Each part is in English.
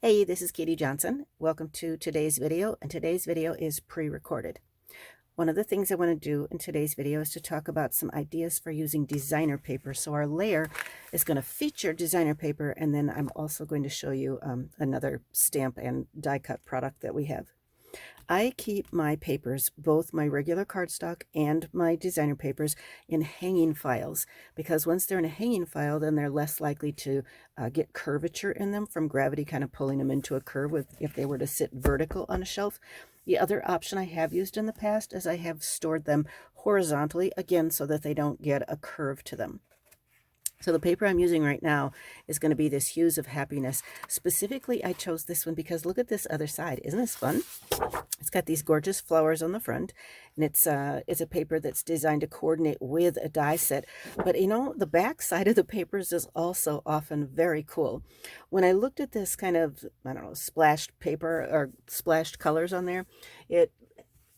Hey, this is Katie Johnson. Welcome to today's video, and today's video is pre-recorded. One of the things I want to do in today's video is to talk about some ideas for using designer paper. So our layer is going to feature designer paper, and then I'm also going to show you another stamp and die cut product that we have. I keep my papers, both my regular cardstock and my designer papers, in hanging files, because once they're in a hanging file, then they're less likely to get curvature in them from gravity kind of pulling them into a curve if they were to sit vertical on a shelf. The other option I have used in the past is I have stored them horizontally, again, so that they don't get a curve to them. So the paper I'm using right now is going to be this Hues of Happiness. Specifically, I chose this one because look at this other side. Isn't this fun? It's got these gorgeous flowers on the front, and it's a paper that's designed to coordinate with a die set. But you know, the back side of the papers is also often very cool. When I looked at this kind of, I don't know, splashed paper or splashed colors on there, it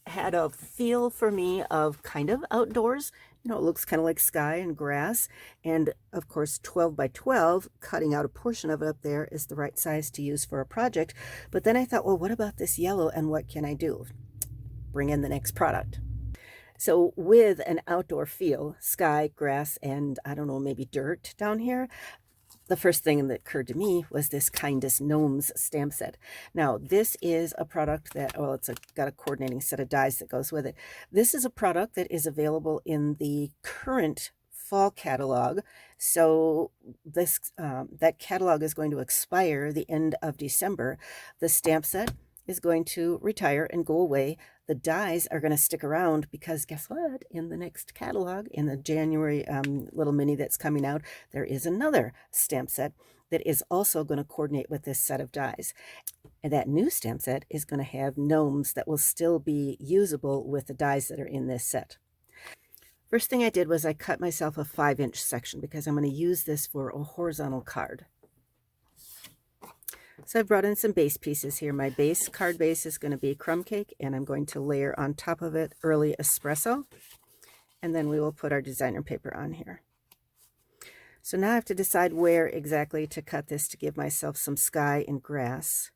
had a feel for me of kind of outdoors. You know, it looks kind of like sky and grass. And of course, 12 by 12, cutting out a portion of it up there is the right size to use for a project. But then I thought, well, what about this yellow and what can I do? Bring in the next product. So with an outdoor feel, sky, grass, and I don't know, maybe dirt down here, the first thing that occurred to me was this Kindest Gnomes stamp set. Now, this is a product that, well, got a coordinating set of dies that goes with it. This is a product that is available in the current fall catalog. So this that catalog is going to expire the end of December. The stamp set is going to retire and go away. The dies are going to stick around because guess what? In the next catalog, in the January little mini that's coming out, there is another stamp set that is also going to coordinate with this set of dies. And that new stamp set is going to have gnomes that will still be usable with the dies that are in this set. First thing I did was I cut myself a 5-inch section because I'm going to use this for a horizontal card. So I brought in some base pieces here. My base card base is going to be crumb cake, and I'm going to layer on top of it early espresso, and then we will put our designer paper on here. So now I have to decide where exactly to cut this to give myself some sky and grass.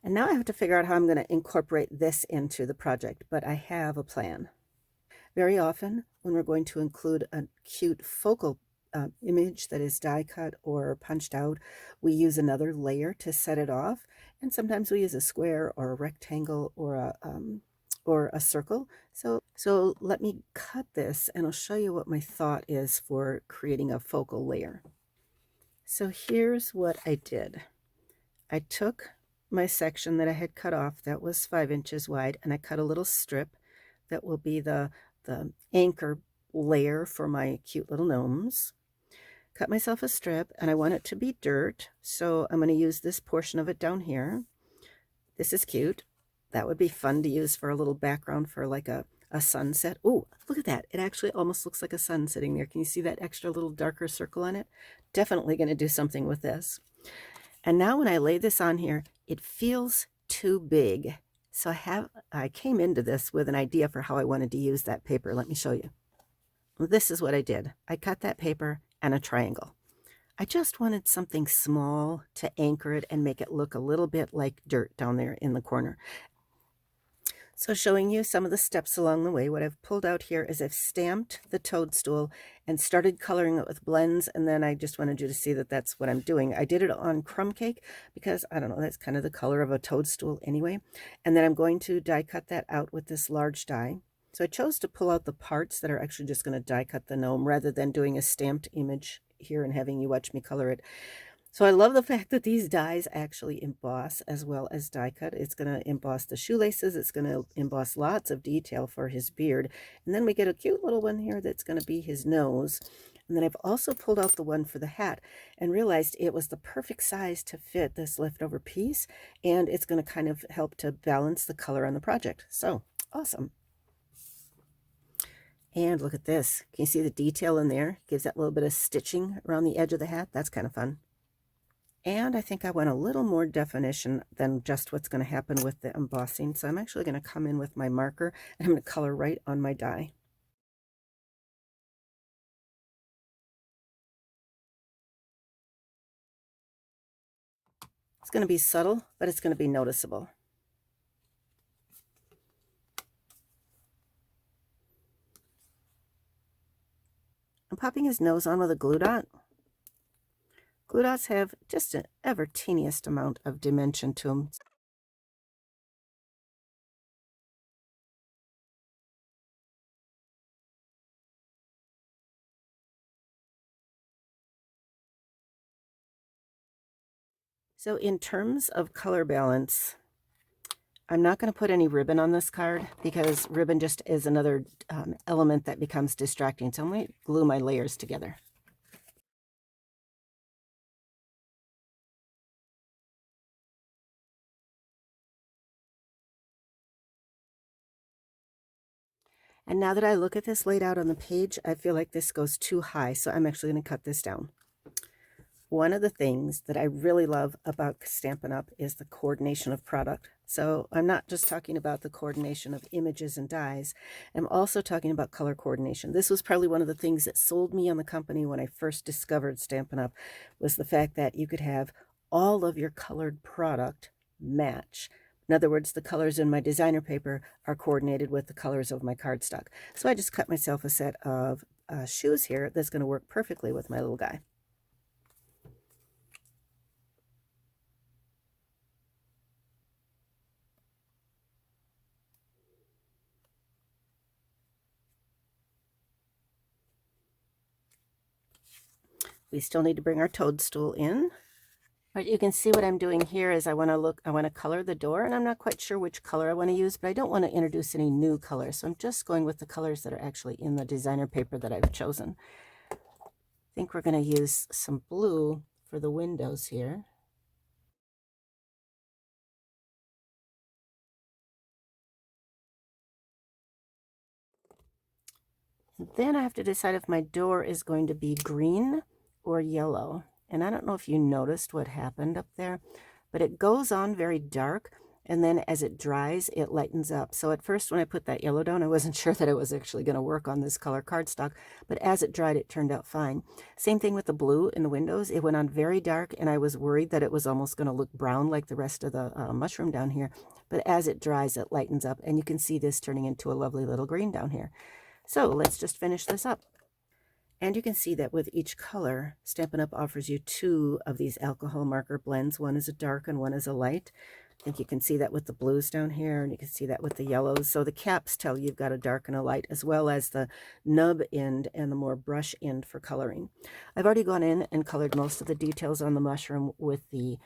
And now I have to figure out how I'm going to incorporate this into the project, but I have a plan. Very often when we're going to include a cute focal image that is die cut or punched out, we use another layer to set it off, and sometimes we use a square or a rectangle or a circle. So let me cut this and I'll show you what my thought is for creating a focal layer. So here's what I did. I took my section that I had cut off that was 5 inches wide, and I cut a little strip that will be the anchor layer for my cute little gnomes. Cut myself a strip, and I want it to be dirt, so I'm going to use this portion of it down here. This is cute. That would be fun to use for a little background for like a sunset. Oh, look at that. It actually almost looks like a sun sitting there. Can you see that extra little darker circle on it? Definitely going to do something with this. And now when I lay this on here, it feels too big. So I came into this with an idea for how I wanted to use that paper. Let me show you. This is what I did. I cut that paper and a triangle. I just wanted something small to anchor it and make it look a little bit like dirt down there in the corner. So showing you some of the steps along the way, what I've pulled out here is I've stamped the toadstool and started coloring it with blends, and then I just wanted you to see that that's what I'm doing. I did it on crumb cake because, I don't know, that's kind of the color of a toadstool anyway. And then I'm going to die cut that out with this large die. So I chose to pull out the parts that are actually just going to die cut the gnome rather than doing a stamped image here and having you watch me color it. So I love the fact that these dies actually emboss as well as die cut. It's going to emboss the shoelaces. It's going to emboss lots of detail for his beard. And then we get a cute little one here that's going to be his nose. And then I've also pulled out the one for the hat and realized it was the perfect size to fit this leftover piece. And it's going to kind of help to balance the color on the project. So awesome. And look at this. Can you see the detail in there? Gives that little bit of stitching around the edge of the hat. That's kind of fun. And I think I want a little more definition than just what's going to happen with the embossing. So I'm actually going to come in with my marker and I'm going to color right on my die. going to be subtle, but it's going to be noticeable. I'm popping his nose on with a glue dot. Glue dots have just an ever teeniest amount of dimension to them. So in terms of color balance, I'm not going to put any ribbon on this card because ribbon just is another element that becomes distracting. So I'm going to glue my layers together. And now that I look at this laid out on the page, I feel like this goes too high. So I'm actually going to cut this down. One of the things that I really love about Stampin' Up! Is the coordination of product. So I'm not just talking about the coordination of images and dies. I'm also talking about color coordination. This was probably one of the things that sold me on the company when I first discovered Stampin' Up! Was the fact that you could have all of your colored product match. In other words, the colors in my designer paper are coordinated with the colors of my cardstock. So I just cut myself a set of shoes here that's going to work perfectly with my little guy. We still need to bring our toadstool in. But you can see what I'm doing here is I want to color the door, and I'm not quite sure which color I want to use, but I don't want to introduce any new colors. So I'm just going with the colors that are actually in the designer paper that I've chosen. I think we're going to use some blue for the windows here. And then I have to decide if my door is going to be green or yellow. And I don't know if you noticed what happened up there, but it goes on very dark, and then as it dries, it lightens up. So at first when I put that yellow down, I wasn't sure that it was actually going to work on this color cardstock, but as it dried, it turned out fine. Same thing with the blue in the windows. It went on very dark, and I was worried that it was almost going to look brown like the rest of the mushroom down here. But as it dries, it lightens up, and you can see this turning into a lovely little green down here. So let's just finish this up. And you can see that with each color, Stampin' Up! Offers you 2 of these alcohol marker blends. One is a dark and one is a light. I think you can see that with the blues down here, and you can see that with the yellows. So the caps tell you've got a dark and a light, as well as the nub end and the more brush end for coloring. I've already gone in and colored most of the details on the mushroom with the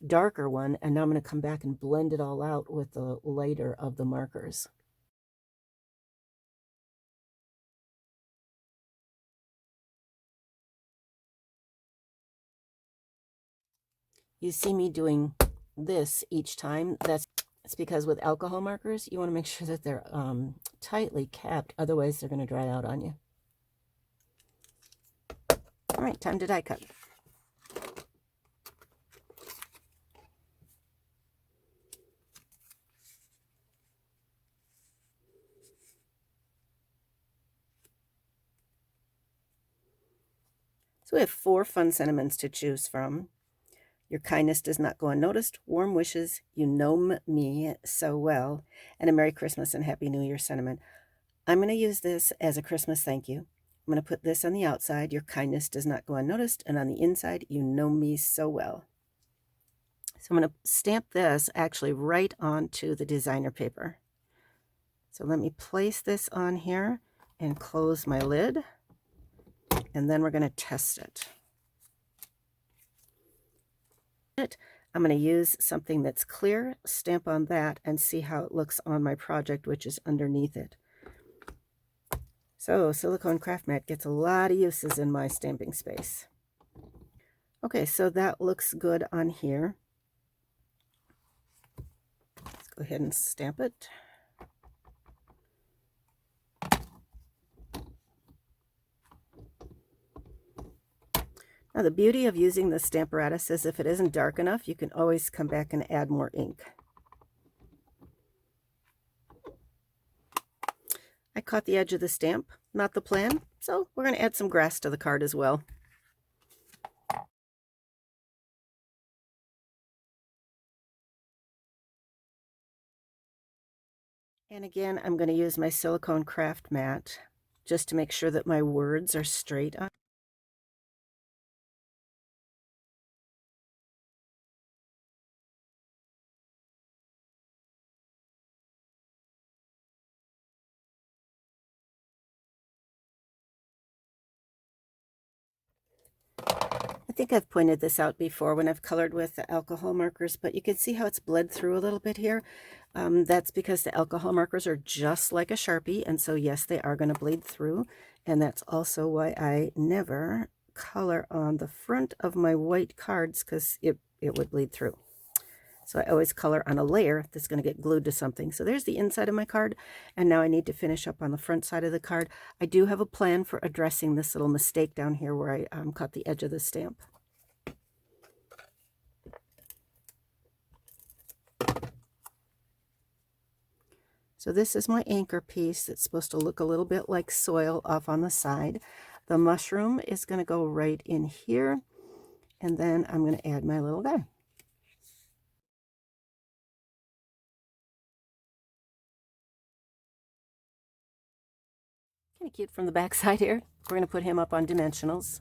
darker one, and now I'm going to come back and blend it all out with the lighter of the markers. You see me doing this each time. That's because with alcohol markers, you want to make sure that they're tightly capped. Otherwise, they're going to dry out on you. All right, time to die cut. So we have 4 fun sentiments to choose from. Your kindness does not go unnoticed. Warm wishes. You know me so well. And a Merry Christmas and Happy New Year sentiment. I'm going to use this as a Christmas thank you. I'm going to put this on the outside. Your kindness does not go unnoticed. And on the inside, you know me so well. So I'm going to stamp this actually right onto the designer paper. So let me place this on here and close my lid. And then we're going to test it. I'm going to use something that's clear, stamp on that, and see how it looks on my project, which is underneath it. So silicone craft mat gets a lot of uses in my stamping space. Okay, so that looks good on here. Let's go ahead and stamp it. Now the beauty of using the Stamparatus is if it isn't dark enough, you can always come back and add more ink. I caught the edge of the stamp, not the plan, so we're going to add some grass to the card as well. And again, I'm going to use my silicone craft mat just to make sure that my words are straight on. I think I've pointed this out before when I've colored with the alcohol markers, but you can see how it's bled through a little bit here. That's because the alcohol markers are just like a Sharpie, and so yes, they are going to bleed through, and that's also why I never color on the front of my white cards, because it would bleed through. So I always color on a layer that's going to get glued to something. So there's the inside of my card, and now I need to finish up on the front side of the card. I do have a plan for addressing this little mistake down here where I cut the edge of the stamp. So this is my anchor piece. It's supposed to look a little bit like soil off on the side. The mushroom is going to go right in here, and then I'm going to add my little guy. Kind of cute from the back side here. We're going to put him up on dimensionals.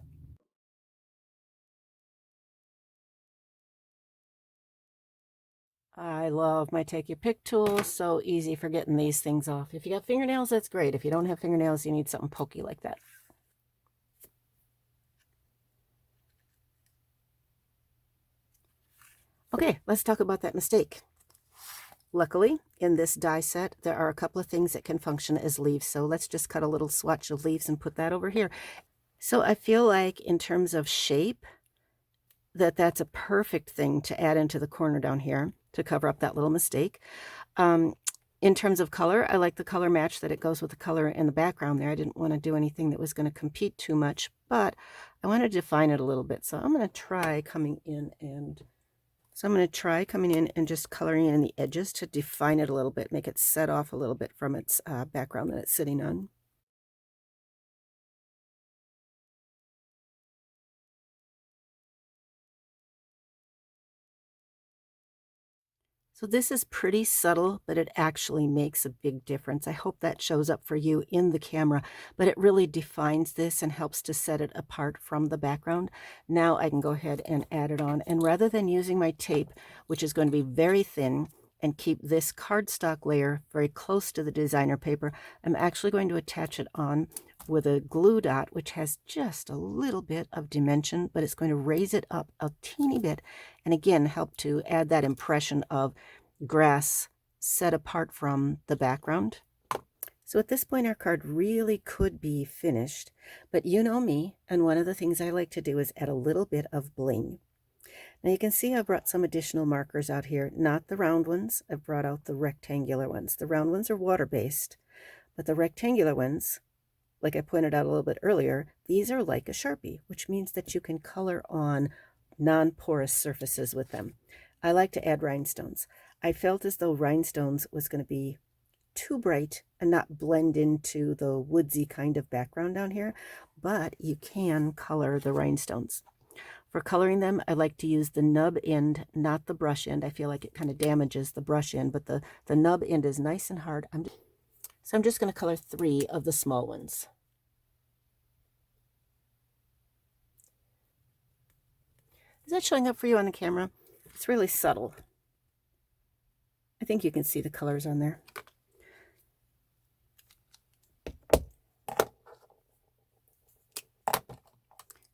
I love my Take Your Pick tool. So easy for getting these things off. If you got fingernails, that's great. If you don't have fingernails, you need something pokey like that. Okay, let's talk about that mistake. Luckily, in this die set, there are a couple of things that can function as leaves. So let's just cut a little swatch of leaves and put that over here. So I feel like in terms of shape, that's a perfect thing to add into the corner down here to cover up that little mistake. In terms of color, I like the color match that it goes with the color in the background there. I didn't want to do anything that was going to compete too much, but I want to define it a little bit. So I'm going to try coming in and just coloring in the edges to define it a little bit, make it set off a little bit from its background that it's sitting on. So this is pretty subtle, but it actually makes a big difference. I hope that shows up for you in the camera, but it really defines this and helps to set it apart from the background. Now I can go ahead and add it on. And rather than using my tape, which is going to be very thin, and keep this cardstock layer very close to the designer paper, I'm actually going to attach it on with a glue dot, which has just a little bit of dimension, but it's going to raise it up a teeny bit, and again help to add that impression of grass set apart from the background. So at this point, our card really could be finished, but you know me, and one of the things I like to do is add a little bit of bling. Now you can see I brought some additional markers out here, not the round ones. I've brought out the rectangular ones. The round ones are water-based, but the rectangular ones, like I pointed out a little bit earlier, these are like a Sharpie, which means that you can color on non-porous surfaces with them. I like to add rhinestones. I felt as though rhinestones was going to be too bright and not blend into the woodsy kind of background down here, but you can color the rhinestones. For coloring them, I like to use the nub end, not the brush end. I feel like it kind of damages the brush end, but the nub end is nice and hard. So I'm just going to color 3 of the small ones. Is that showing up for you on the camera? It's really subtle. I think you can see the colors on there.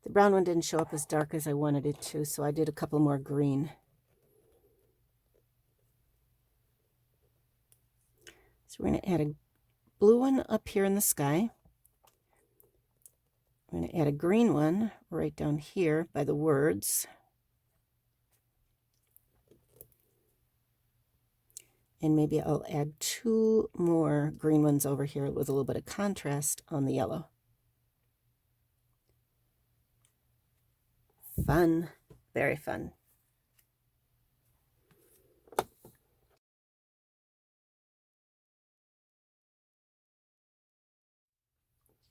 The brown one didn't show up as dark as I wanted it to, so I did a couple more green. So we're going to add a blue one up here in the sky. I'm going to add a green one right down here by the words. And maybe I'll add 2 more green ones over here with a little bit of contrast on the yellow. Fun, very fun.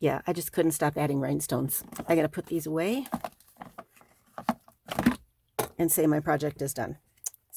Yeah, I just couldn't stop adding rhinestones. I got to put these away and say my project is done.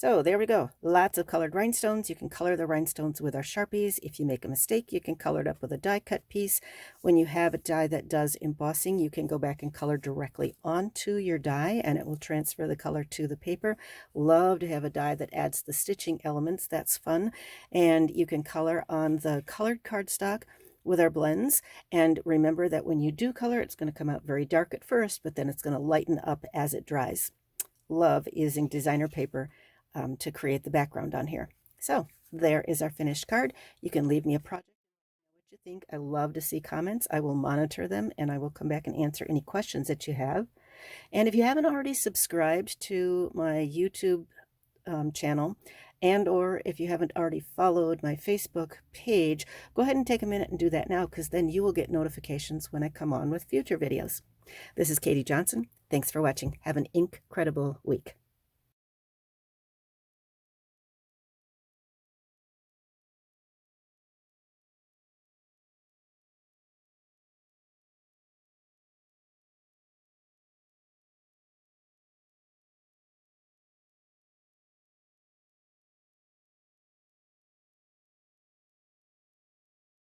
So there we go. Lots of colored rhinestones. You can color the rhinestones with our Sharpies. If you make a mistake, you can color it up with a die cut piece. When you have a die that does embossing, you can go back and color directly onto your die and it will transfer the color to the paper. Love to have a die that adds the stitching elements. That's fun. And you can color on the colored cardstock with our blends. And remember that when you do color, it's going to come out very dark at first, but then it's going to lighten up as it dries. Love using designer paper to create the background on here. So there is our finished card. You can leave me a project. What you think? I love to see comments. I will monitor them and I will come back and answer any questions that you have. And if you haven't already subscribed to my YouTube channel, and or if you haven't already followed my Facebook page, go ahead and take a minute and do that now, because then you will get notifications when I come on with future videos. This is Katie Johnson. Thanks for watching. Have an incredible week.